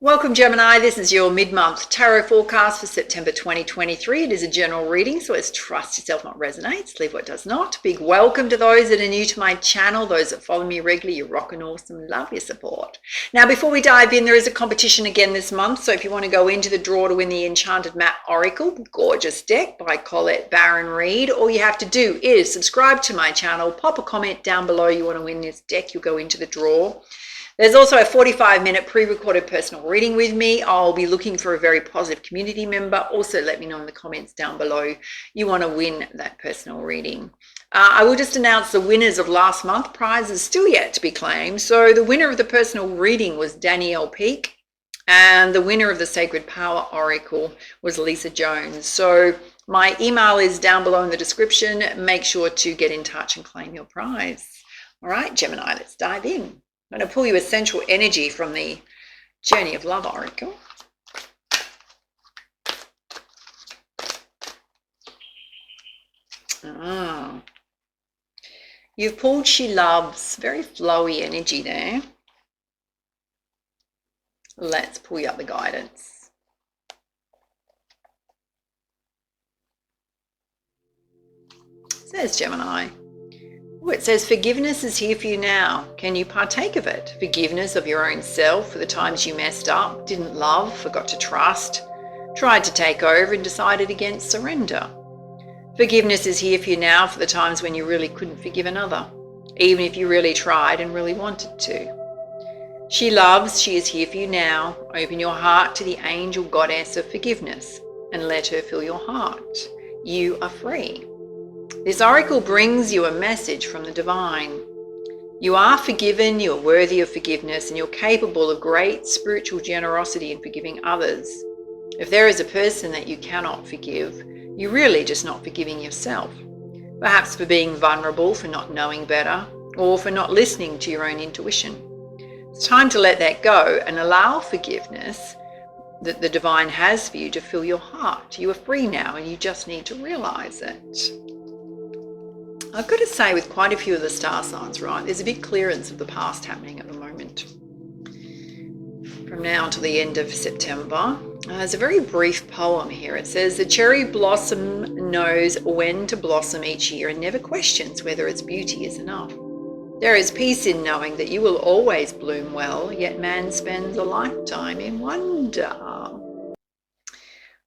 Welcome Gemini, this is your mid-month tarot forecast for September 2023. It is a general reading, so let's trust yourself what resonates, leave what does not. Big welcome to those that are new to my channel, those that follow me regularly. You're rocking awesome, love your support. Now before we dive in, there is a competition again this month, so if you want to go into the draw to win the Enchanted Map Oracle, gorgeous deck by Colette Baron Reed, all you have to do is subscribe to my channel, pop a comment down below you want to win this deck, you'll go into the draw. There's also a 45-minute pre-recorded personal reading with me. I'll be looking for a very positive community member. Also, let me know in the comments down below you want to win that personal reading. I will just announce the winners of last month. Prizes still yet to be claimed. So the winner of the personal reading was Danielle Peake, and the winner of the Sacred Power Oracle was Lisa Jones. So my email is down below in the description. Make sure to get in touch and claim your prize. All right, Gemini, let's dive in. I'm going to pull you essential energy from the Journey of Love Oracle. You've pulled She Loves, very flowy energy there. Let's pull you up the guidance. Says Gemini. It says forgiveness is here for you now. Can you partake of it? Forgiveness of your own self for the times you messed up, didn't love, forgot to trust, tried to take over and decided against surrender. Forgiveness is here for you now for the times when you really couldn't forgive another, even if you really tried and really wanted to. She loves, she is here for you now. Open your heart to the angel goddess of forgiveness and let her fill your heart. You are free. This oracle brings you a message from the divine. You are forgiven, you are worthy of forgiveness, and you're capable of great spiritual generosity in forgiving others. If there is a person that you cannot forgive, you're really just not forgiving yourself. Perhaps for being vulnerable, for not knowing better, or for not listening to your own intuition. It's time to let that go and allow forgiveness that the divine has for you to fill your heart. You are free now, and you just need to realize it. I've got to say, with quite a few of the star signs, right, there's a big clearance of the past happening at the moment. From now until the end of September. There's a very brief poem here. It says, the cherry blossom knows when to blossom each year and never questions whether its beauty is enough. There is peace in knowing that you will always bloom well, yet man spends a lifetime in wonder.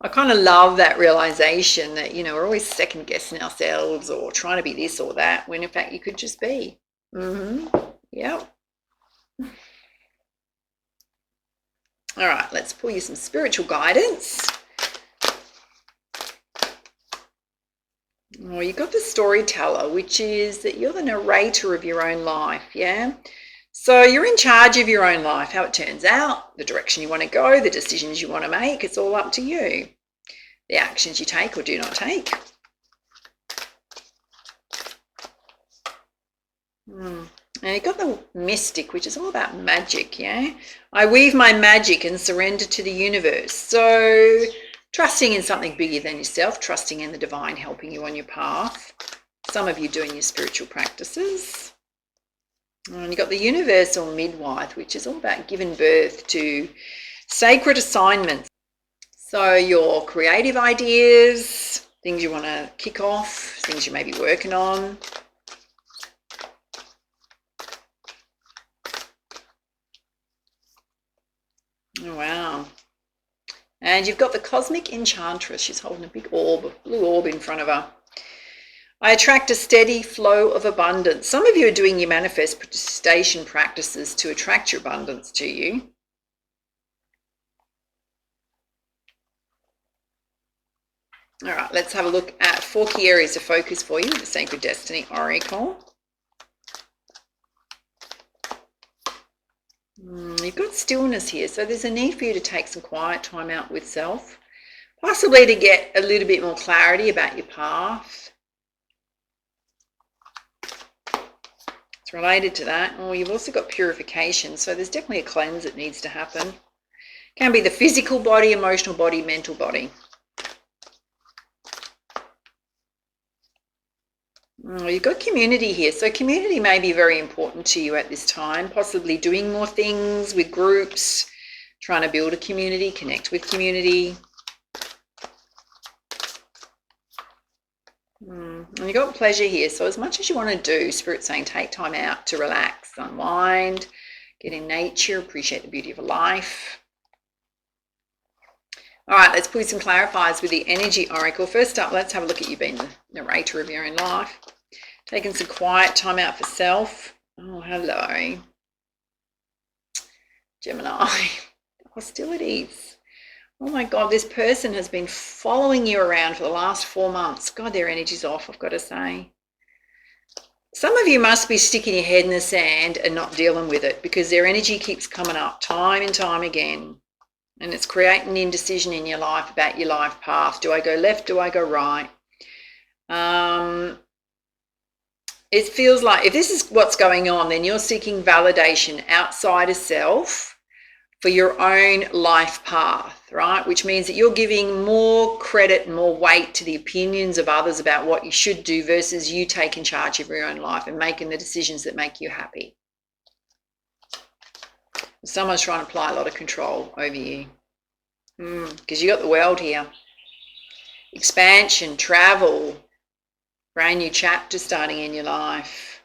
I kind of love that realization that, you know, we're always second guessing ourselves or trying to be this or that, when in fact you could just be. Yep. All right, let's pull you some spiritual guidance. Well, you've got the storyteller, which is that you're the narrator of your own life, yeah? So you're in charge of your own life, how it turns out, the direction you want to go, the decisions you want to make, it's all up to you. The actions you take or do not take. And you've got the mystic, which is all about magic, yeah? I weave my magic and surrender to the universe. So trusting in something bigger than yourself, trusting in the divine helping you on your path. Some of you doing your spiritual practices. And you've got the universal midwife, which is all about giving birth to sacred assignments. So your creative ideas, things you want to kick off, things you may be working on. Oh, wow. And you've got the cosmic enchantress. She's holding a big orb, blue orb in front of her. I attract a steady flow of abundance. Some of you are doing your manifestation practices to attract your abundance to you. All right, let's have a look at 4 key areas of focus for you with the Sacred Destiny Oracle. You've got stillness here, so there's a need for you to take some quiet time out with self, possibly to get a little bit more clarity about your path. Related to that. Oh, you've also got purification, so there's definitely a cleanse that needs to happen. Can be the physical body, emotional body, mental body. You've got community here, so community may be very important to you at this time, possibly doing more things with groups, trying to build a community, connect with community. And you've got pleasure here. So as much as you want to do, Spirit's saying take time out to relax, unwind, get in nature, appreciate the beauty of life. All right, let's put some clarifiers with the energy oracle. First up, let's have a look at you being the narrator of your own life. Taking some quiet time out for self. Oh, hello. Gemini. Hostilities. Oh my God, this person has been following you around for the last 4 months. God, their energy's off, I've got to say. Some of you must be sticking your head in the sand and not dealing with it because their energy keeps coming up time and time again. And it's creating indecision in your life about your life path. Do I go left? Do I go right? It feels like if this is what's going on, then you're seeking validation outside of self for your own life path, right? Which means that you're giving more credit and more weight to the opinions of others about what you should do versus you taking charge of your own life and making the decisions that make you happy. Someone's trying to apply a lot of control over you because you got the world here. Expansion, travel, brand new chapter starting in your life.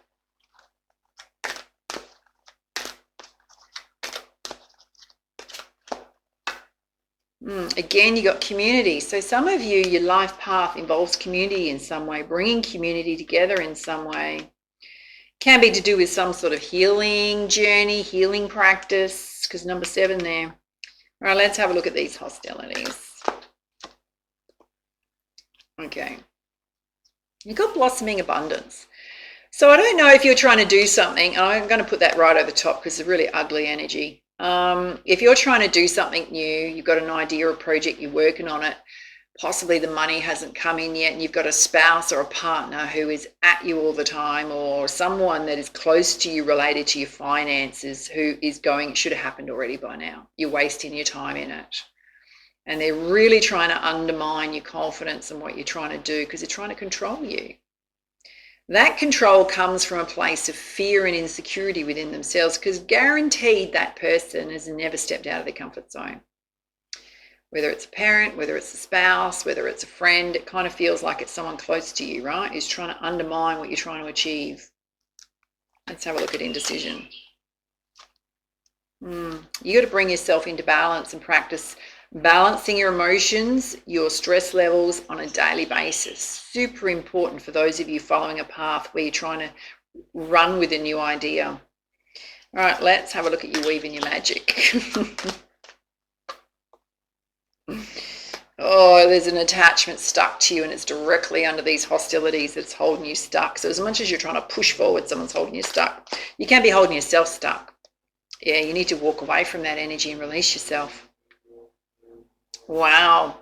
Again, you got community. So some of you, your life path involves community in some way, bringing community together in some way. Can be to do with some sort of healing journey, healing practice, because number 7 there. All right, let's have a look at these hostilities. Okay. You've got blossoming abundance. So I don't know if you're trying to do something, and I'm going to put that right over the top because it's a really ugly energy. If you're trying to do something new, you've got an idea or a project, you're working on it, possibly the money hasn't come in yet and you've got a spouse or a partner who is at you all the time, or someone that is close to you related to your finances who is going, it should have happened already by now. You're wasting your time in it. And they're really trying to undermine your confidence in what you're trying to do because they're trying to control you. That control comes from a place of fear and insecurity within themselves because guaranteed that person has never stepped out of their comfort zone. Whether it's a parent, whether it's a spouse, whether it's a friend, it kind of feels like it's someone close to you, right? Who's trying to undermine what you're trying to achieve. Let's have a look at indecision. You got to bring yourself into balance and practice balancing your emotions, your stress levels on a daily basis. Super important for those of you following a path where you're trying to run with a new idea. All right, let's have a look at you weaving your magic. Oh, there's an attachment stuck to you and it's directly under these hostilities that's holding you stuck. So as much as you're trying to push forward, someone's holding you stuck. You can't be holding yourself stuck. Yeah, you need to walk away from that energy and release yourself. Wow.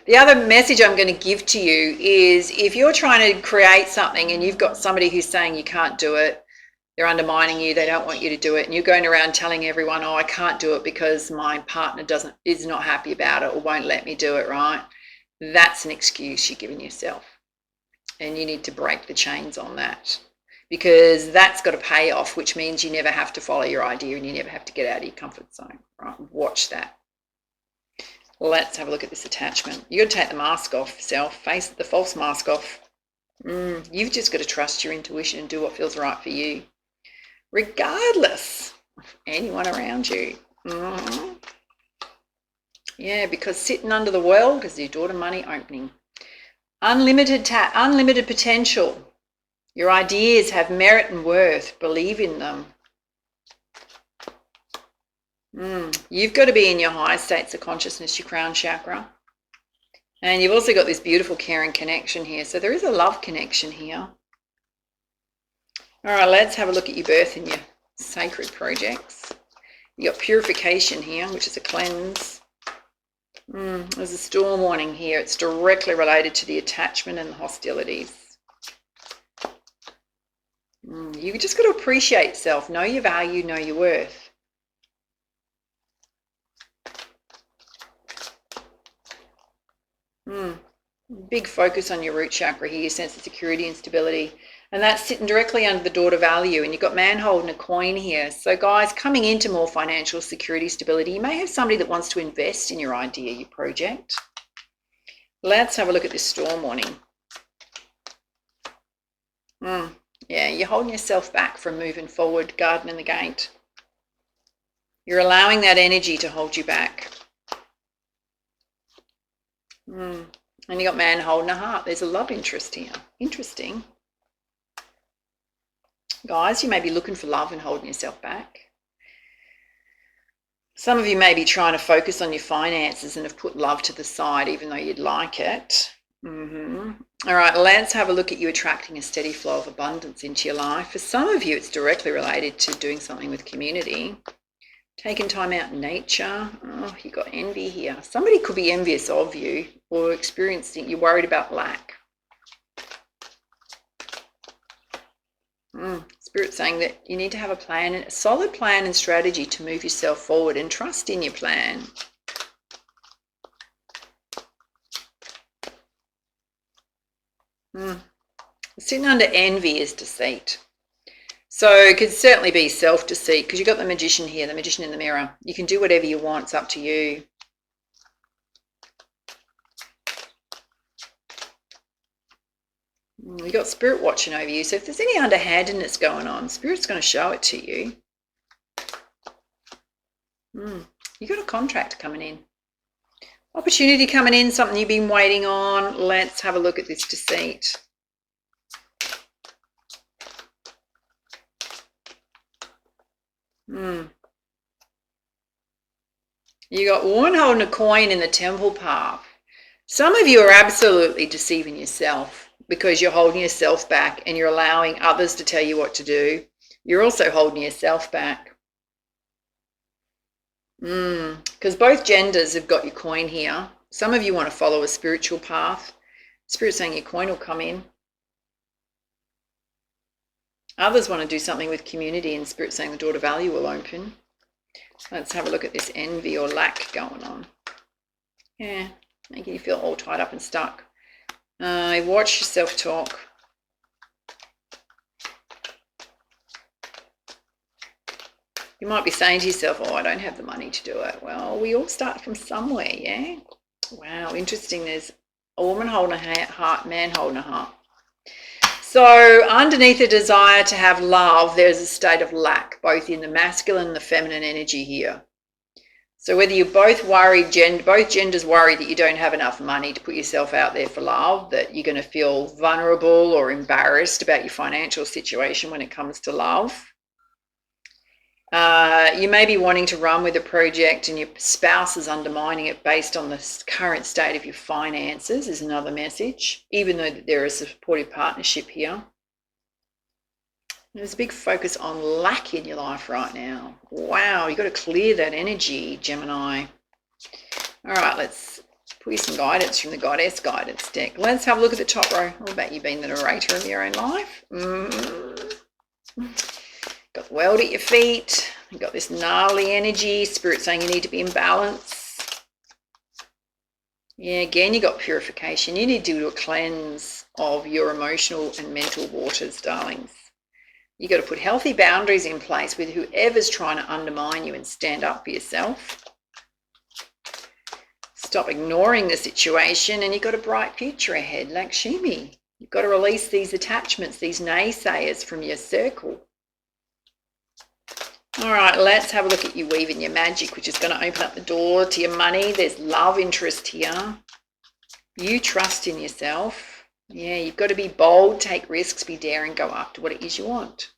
The other message I'm going to give to you is if you're trying to create something and you've got somebody who's saying you can't do it, they're undermining you, they don't want you to do it, and you're going around telling everyone, oh, I can't do it because my partner is not happy about it or won't let me do it, right? That's an excuse you're giving yourself. And you need to break the chains on that because that's got a payoff, which means you never have to follow your idea and you never have to get out of your comfort zone, right? Watch that. Let's have a look at this attachment. You've got to take the mask off, self, face the false mask off. You've just got to trust your intuition and do what feels right for you, regardless of anyone around you. Yeah, because sitting under the well, because your daughter money opening. Unlimited potential. Your ideas have merit and worth. Believe in them. You've got to be in your higher states of consciousness, your crown chakra. And you've also got this beautiful caring connection here. So there is a love connection here. All right, let's have a look at your birth and your sacred projects. You got purification here, which is a cleanse. There's a storm warning here. It's directly related to the attachment and the hostilities. You've just got to appreciate self. Know your value, know your worth. Big focus on your root chakra here, your sense of security and stability. And that's sitting directly under the daughter value. And you've got man holding a coin here. So guys, coming into more financial security, stability, you may have somebody that wants to invest in your idea, your project. Let's have a look at this storm warning. Yeah, you're holding yourself back from moving forward, gardening the gate. You're allowing that energy to hold you back. And you got man holding a heart. There's a love interest here. Interesting. Guys, you may be looking for love and holding yourself back. Some of you may be trying to focus on your finances and have put love to the side, even though you'd like it. All right, let's have a look at you attracting a steady flow of abundance into your life. For some of you, it's directly related to doing something with community. Taking time out in nature. Oh, you got envy here. Somebody could be envious of you or experiencing, you're worried about lack. Spirit's saying that you need to have a plan, a solid plan and strategy to move yourself forward, and trust in your plan. Sitting under envy is deceit. So it could certainly be self-deceit, because you've got the magician here, the magician in the mirror. You can do whatever you want. It's up to you. You've got spirit watching over you. So if there's any underhandedness going on, spirit's going to show it to you. You've got a contract coming in. Opportunity coming in, something you've been waiting on. Let's have a look at this deceit. You got woman holding a coin in the temple path. Some of you are absolutely deceiving yourself because you're holding yourself back and you're allowing others to tell you what to do. You're also holding yourself back. Because both genders have got your coin here. Some of you want to follow a spiritual path. Spirit's saying your coin will come in. Others want to do something with community, and Spirit's saying the door to value will open. Let's have a look at this envy or lack going on. Yeah, making you feel all tied up and stuck. Watch your self-talk. You might be saying to yourself, oh, I don't have the money to do it. Well, we all start from somewhere, yeah? Wow, interesting. There's a woman holding a heart, man holding a heart. So underneath the desire to have love, there's a state of lack, both in the masculine and the feminine energy here. So whether you're both worried, both genders worry that you don't have enough money to put yourself out there for love, that you're going to feel vulnerable or embarrassed about your financial situation when it comes to love. You may be wanting to run with a project and your spouse is undermining it based on the current state of your finances is another message, even though there is a supportive partnership here. There's a big focus on lack in your life right now. Wow, you've got to clear that energy, Gemini. All right, let's put you some guidance from the Goddess Guidance deck. Let's have a look at the top row. All about you being the narrator of your own life. Got the world at your feet. You've got this gnarly energy. Spirit saying you need to be in balance. Yeah, again, you got purification. You need to do a cleanse of your emotional and mental waters, darlings. You got to put healthy boundaries in place with whoever's trying to undermine you and stand up for yourself. Stop ignoring the situation, and you've got a bright future ahead, Lakshmi. You've got to release these attachments, these naysayers from your circle. All right, let's have a look at you weaving your magic, which is going to open up the door to your money. There's love interest here. You trust in yourself. Yeah, you've got to be bold, take risks, be daring, go after what it is you want.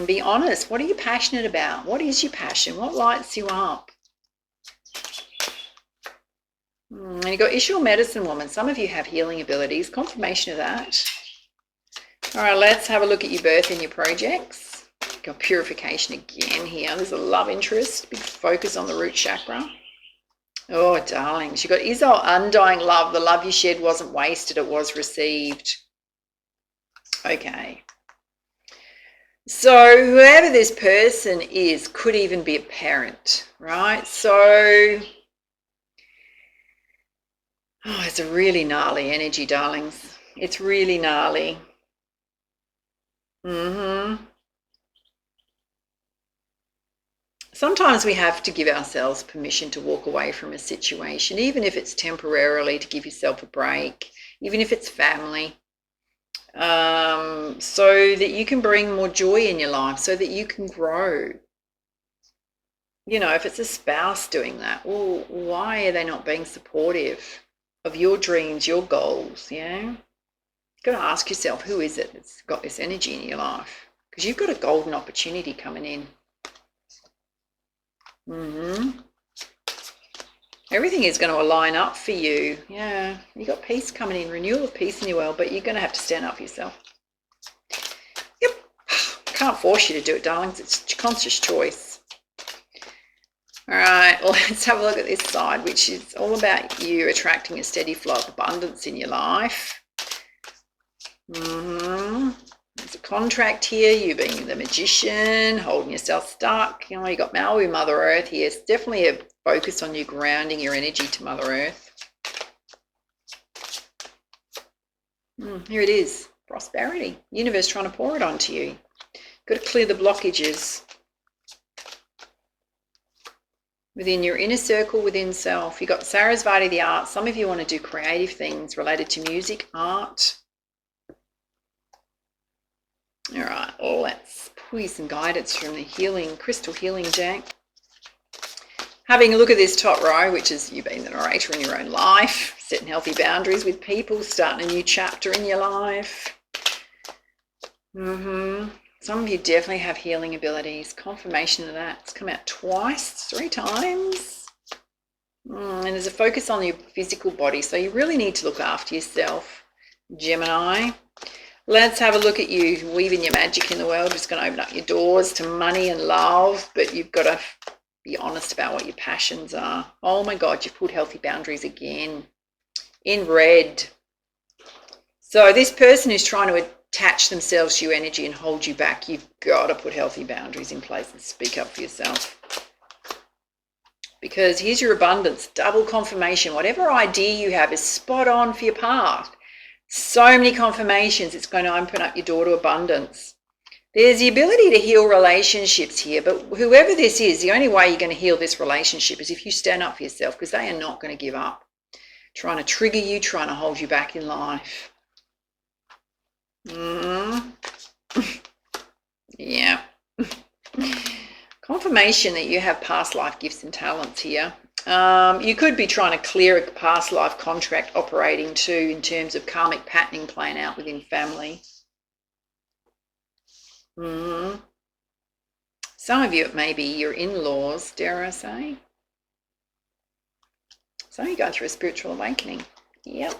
Be honest. What are you passionate about? What is your passion? What lights you up? And you've got Issue Medicine Woman. Some of you have healing abilities. Confirmation of that. All right, let's have a look at your birth and your projects. You've got purification again here. There's a love interest. Big focus on the root chakra. Oh, darlings. You've got Izzo, undying love. The love you shared wasn't wasted. It was received. Okay. So whoever this person is could even be a parent, right? So Oh, it's a really gnarly energy, darlings. It's really gnarly. Sometimes we have to give ourselves permission to walk away from a situation, even if it's temporarily, to give yourself a break, even if it's family, so that you can bring more joy in your life, so that you can grow. You know, if it's a spouse doing that, well, why are they not being supportive of your dreams, your goals? Yeah, you've got to ask yourself, who is it that's got this energy in your life? Because you've got a golden opportunity coming in. Everything is going to align up for you. Yeah, you got peace coming in, renewal of peace in your world, but you're going to have to stand up for yourself. Yep, can't force you to do it, darlings. It's a conscious choice. All right, well, let's have a look at this side, which is all about you attracting a steady flow of abundance in your life. There's a contract here, you being the magician, holding yourself stuck. You know, you got Maui, Mother Earth here. It's definitely a focus on you grounding your energy to Mother Earth. Here it is, prosperity. Universe trying to pour it onto you. Got to clear the blockages within your inner circle, within self. You've got Sarasvati, the arts. Some of you want to do creative things related to music, art. All right, let's pull some guidance from the healing, crystal healing deck. Having a look at this top row, which is you being the narrator in your own life, setting healthy boundaries with people, starting a new chapter in your life. Some of you definitely have healing abilities. Confirmation of that. It's come out twice, 3 times. And there's a focus on your physical body, so you really need to look after yourself, Gemini. Let's have a look at you weaving your magic in the world. Just going to open up your doors to money and love, but you've got to be honest about what your passions are. Oh my God, you've put healthy boundaries again in red. So this person who's trying to attach themselves to your energy and hold you back, you've got to put healthy boundaries in place and speak up for yourself. Because here's your abundance, double confirmation. Whatever idea you have is spot on for your path. So many confirmations, it's going to open up your door to abundance. There's the ability to heal relationships here, but whoever this is, the only way you're going to heal this relationship is if you stand up for yourself, because they are not going to give up. Trying to trigger you, trying to hold you back in life. Yeah. Confirmation that you have past life gifts and talents here. You could be trying to clear a past life contract operating too, in terms of karmic patterning playing out within family. Some of you, it may be your in-laws, dare I say. So you go through a spiritual awakening. Yep.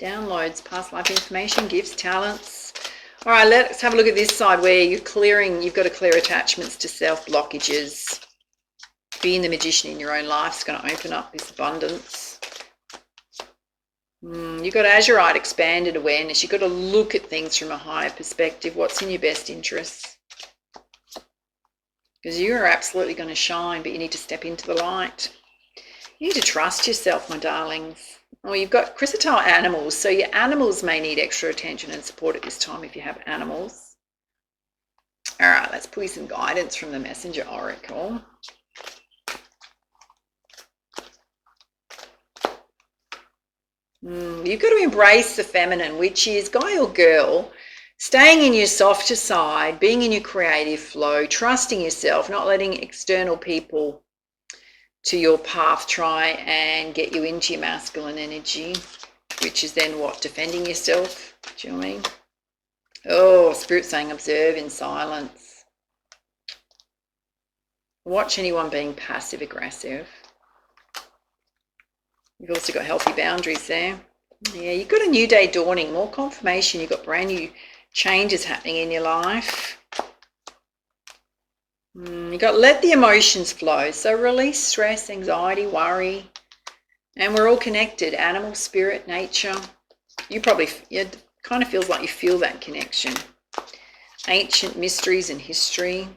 Downloads, past life information, gifts, talents. All right, let's have a look at this side where you've got to clear attachments to self blockages. Being the magician in your own life is going to open up this abundance. You've got Azurite, expanded awareness. You've got to look at things from a higher perspective. What's in your best interests? Because you are absolutely going to shine, but you need to step into the light. You need to trust yourself, my darlings. Oh, you've got chrysotile animals, so your animals may need extra attention and support at this time if you have animals. All right, let's pull you some guidance from the Messenger Oracle. You've got to embrace the feminine, which is guy or girl, staying in your softer side, being in your creative flow, trusting yourself, not letting external people to your path try and get you into your masculine energy, which is then what? Defending yourself. Do you know what I mean? Oh, Spirit saying observe in silence. Watch anyone being passive aggressive. You've also got healthy boundaries there. Yeah, you've got a new day dawning, more confirmation. You've got brand new changes happening in your life. You've got let the emotions flow. So release stress, anxiety, worry. And we're all connected. Animal, spirit, nature. It kind of feels like you feel that connection. Ancient mysteries and history.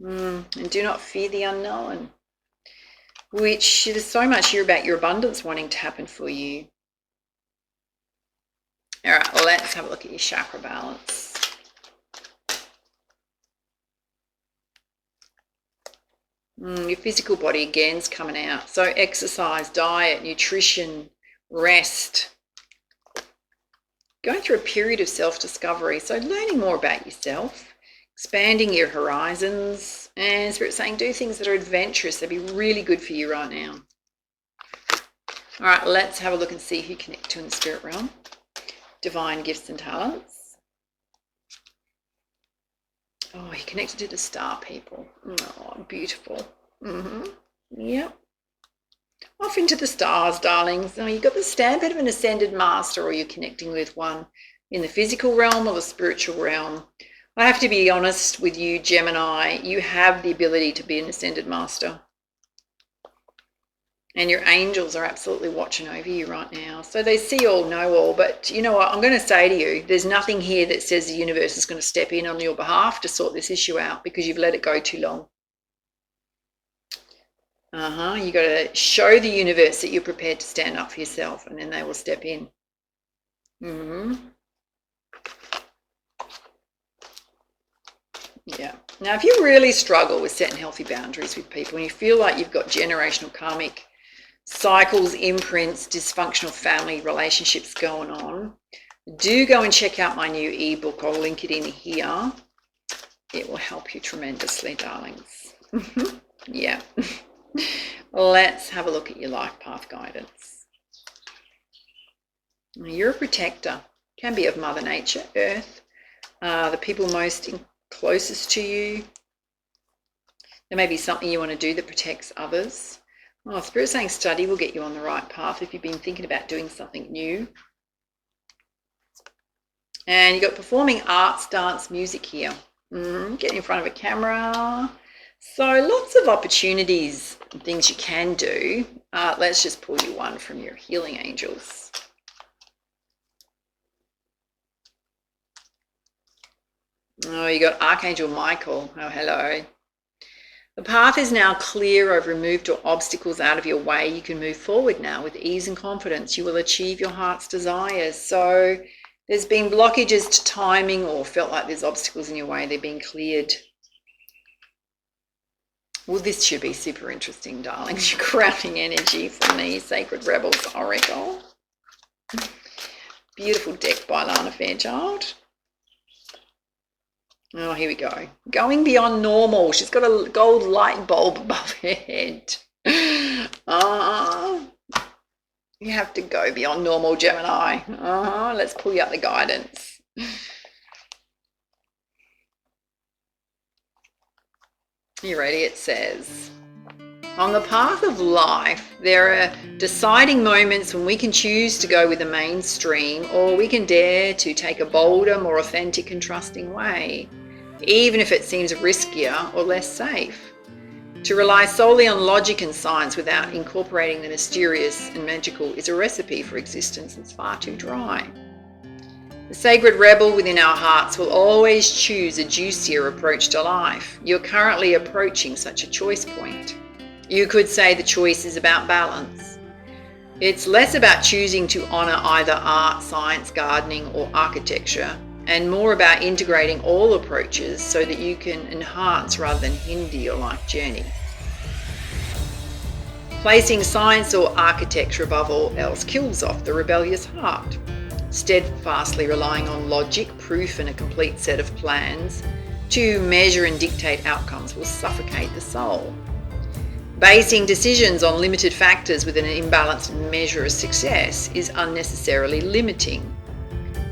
And do not fear the unknown. which there's so much here about your abundance wanting to happen for you. All right, let's have a look at your chakra balance. Your physical body again is coming out. So exercise, diet, nutrition, rest. Going through a period of self-discovery. So learning more about yourself, expanding your horizons, and Spirit saying do things that are adventurous. They'd be really good for you right now. All right, let's have a look and see who you connect to in the spirit realm. Divine gifts and talents. Oh, you're connected to the star people. Oh, beautiful. Yep. Off into the stars, darlings. Now, you've got the standpoint of an ascended master, or you're connecting with one in the physical realm or the spiritual realm. I have to be honest with you, Gemini. You have the ability to be an ascended master. And your angels are absolutely watching over you right now. So they see all, know all. But you know what? I'm going to say to you, there's nothing here that says the universe is going to step in on your behalf to sort this issue out because you've let it go too long. You got to show the universe that you're prepared to stand up for yourself, and then they will step in. Yeah. Now, if you really struggle with setting healthy boundaries with people and you feel like you've got generational karmic cycles, imprints, dysfunctional family relationships going on, do go and check out my new ebook. I'll link it in here. It will help you tremendously, darlings. Yeah. Let's have a look at your life path guidance. You're a protector. Can be of Mother Nature, Earth, the people most closest to you. There may be something you want to do that protects others. Oh, Spirit's saying study will get you on the right path if you've been thinking about doing something new. And you've got performing arts, dance, music here. Getting in front of a camera. So lots of opportunities and things you can do. Let's just pull you one from your healing angels. Oh, you got Archangel Michael. Oh, hello. The path is now clear. I've removed all obstacles out of your way. You can move forward now with ease and confidence. You will achieve your heart's desires. So there's been blockages to timing or felt like there's obstacles in your way. They're being cleared. Well, this should be super interesting, darlings. Your grounding energy from the Sacred Rebels Oracle. Beautiful deck by Lana Fairchild. Oh, here we go. Going beyond normal. She's got a gold light bulb above her head. You have to go beyond normal, Gemini. Let's pull you up the guidance. You ready? It says, on the path of life, there are deciding moments when we can choose to go with the mainstream, or we can dare to take a bolder, more authentic and trusting way, even if it seems riskier or less safe. To rely solely on logic and science without incorporating the mysterious and magical is a recipe for existence that's far too dry. The sacred rebel within our hearts will always choose a juicier approach to life. You're currently approaching such a choice point. You could say the choice is about balance. It's less about choosing to honour either art, science, gardening or architecture, and more about integrating all approaches so that you can enhance rather than hinder your life journey. Placing science or architecture above all else kills off the rebellious heart. Steadfastly relying on logic, proof and a complete set of plans to measure and dictate outcomes will suffocate the soul. Basing decisions on limited factors with an imbalanced measure of success is unnecessarily limiting.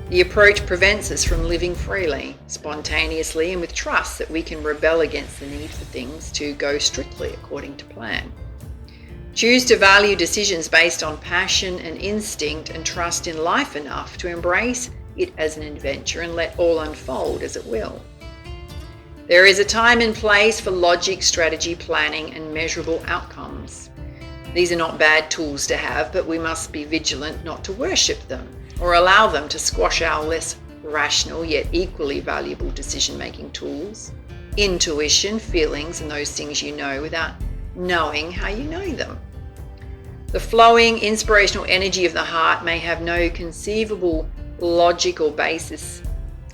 The approach prevents us from living freely, spontaneously and with trust that we can rebel against the need for things to go strictly according to plan. Choose to value decisions based on passion and instinct and trust in life enough to embrace it as an adventure and let all unfold as it will. There is a time and place for logic, strategy, planning and measurable outcomes. These are not bad tools to have, but we must be vigilant not to worship them or allow them to squash our less rational yet equally valuable decision-making tools, intuition, feelings and those things you know without knowing how you know them. The flowing inspirational energy of the heart may have no conceivable logical basis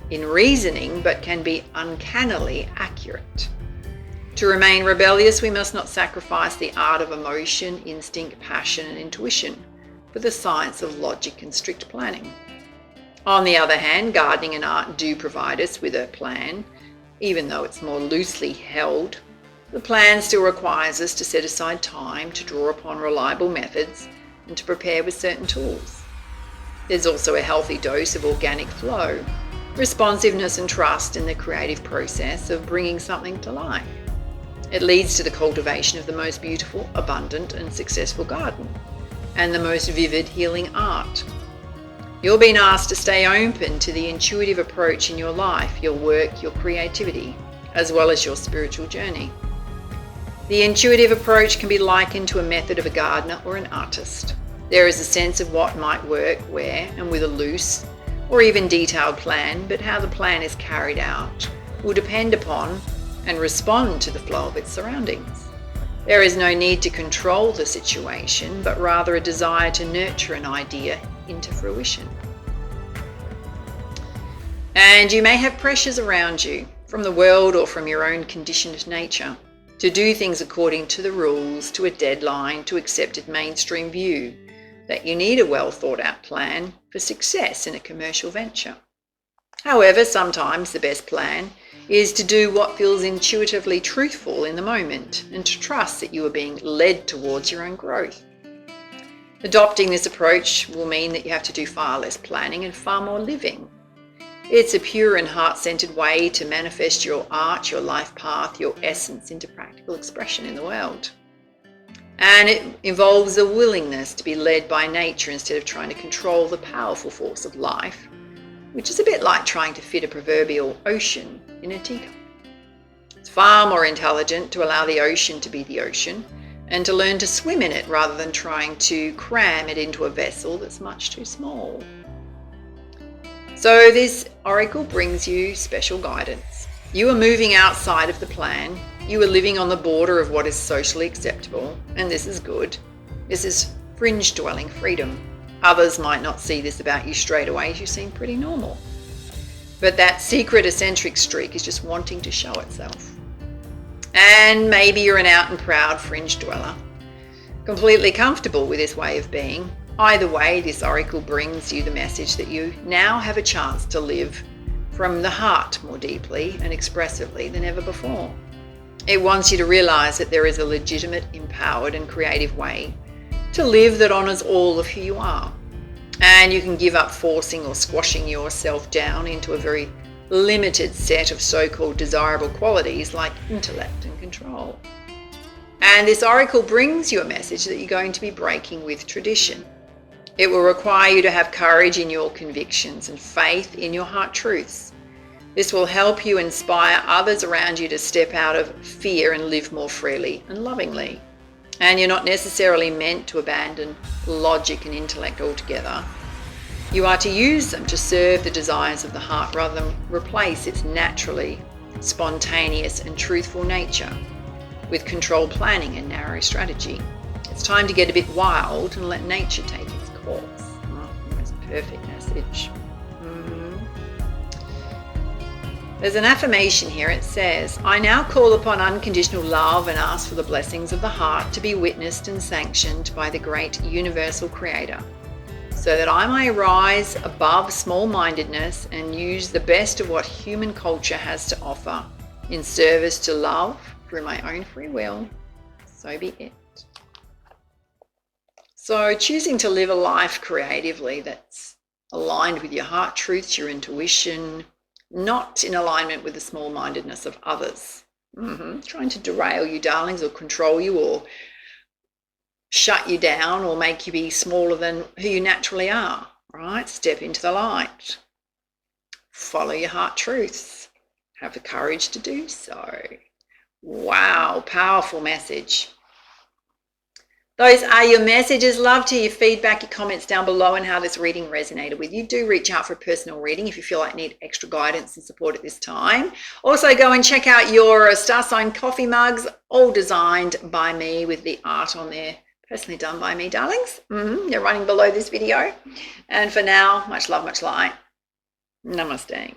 in reasoning, but can be uncannily accurate. To remain rebellious, we must not sacrifice the art of emotion, instinct, passion, and intuition for the science of logic and strict planning. On the other hand, gardening and art do provide us with a plan, even though it's more loosely held. The plan still requires us to set aside time to draw upon reliable methods and to prepare with certain tools. There's also a healthy dose of organic flow, responsiveness and trust in the creative process of bringing something to life. It leads to the cultivation of the most beautiful, abundant and successful garden and the most vivid healing art. You're being asked to stay open to the intuitive approach in your life, your work, your creativity, as well as your spiritual journey. The intuitive approach can be likened to a method of a gardener or an artist. There is a sense of what might work, where, and with a loose or even detailed plan, but how the plan is carried out will depend upon and respond to the flow of its surroundings. There is no need to control the situation, but rather a desire to nurture an idea into fruition. And you may have pressures around you, from the world or from your own conditioned nature, to do things according to the rules, to a deadline, to accepted mainstream view, that you need a well thought out plan for success in a commercial venture. However, sometimes the best plan is to do what feels intuitively truthful in the moment and to trust that you are being led towards your own growth. Adopting this approach will mean that you have to do far less planning and far more living. It's a pure and heart-centered way to manifest your art, your life path, your essence into practical expression in the world. And it involves a willingness to be led by nature instead of trying to control the powerful force of life, which is a bit like trying to fit a proverbial ocean in a teacup. It's far more intelligent to allow the ocean to be the ocean and to learn to swim in it rather than trying to cram it into a vessel that's much too small. So this oracle brings you special guidance. You are moving outside of the plan. You are living on the border of what is socially acceptable, and this is good. This is fringe dwelling freedom. Others might not see this about you straight away as you seem pretty normal. But that secret eccentric streak is just wanting to show itself. And maybe you're an out and proud fringe dweller, completely comfortable with this way of being. Either way, this oracle brings you the message that you now have a chance to live from the heart more deeply and expressively than ever before. It wants you to realize that there is a legitimate, empowered and creative way to live that honors all of who you are. And you can give up forcing or squashing yourself down into a very limited set of so-called desirable qualities like intellect and control. And this oracle brings you a message that you're going to be breaking with tradition. It will require you to have courage in your convictions and faith in your heart truths. This will help you inspire others around you to step out of fear and live more freely and lovingly. And you're not necessarily meant to abandon logic and intellect altogether. You are to use them to serve the desires of the heart rather than replace its naturally spontaneous and truthful nature with controlled planning and narrow strategy. It's time to get a bit wild and let nature take its course. Oh, that's a perfect message. There's an affirmation here. It says, I now call upon unconditional love and ask for the blessings of the heart to be witnessed and sanctioned by the great universal creator, so that I may rise above small-mindedness and use the best of what human culture has to offer in service to love through my own free will. So be it. So choosing to live a life creatively that's aligned with your heart truths, your intuition, not in alignment with the small-mindedness of others. Trying to derail you, darlings, or control you, or shut you down, or make you be smaller than who you naturally are, right? Step into the light. Follow your heart truths. Have the courage to do so. Wow, powerful message. Those are your messages. Love to your feedback, your comments down below, and how this reading resonated with you. Do reach out for a personal reading if you feel like you need extra guidance and support at this time. Also, go and check out your star sign coffee mugs, all designed by me with the art on there. Personally done by me, darlings. They're running below this video. And for now, much love, much light. Namaste.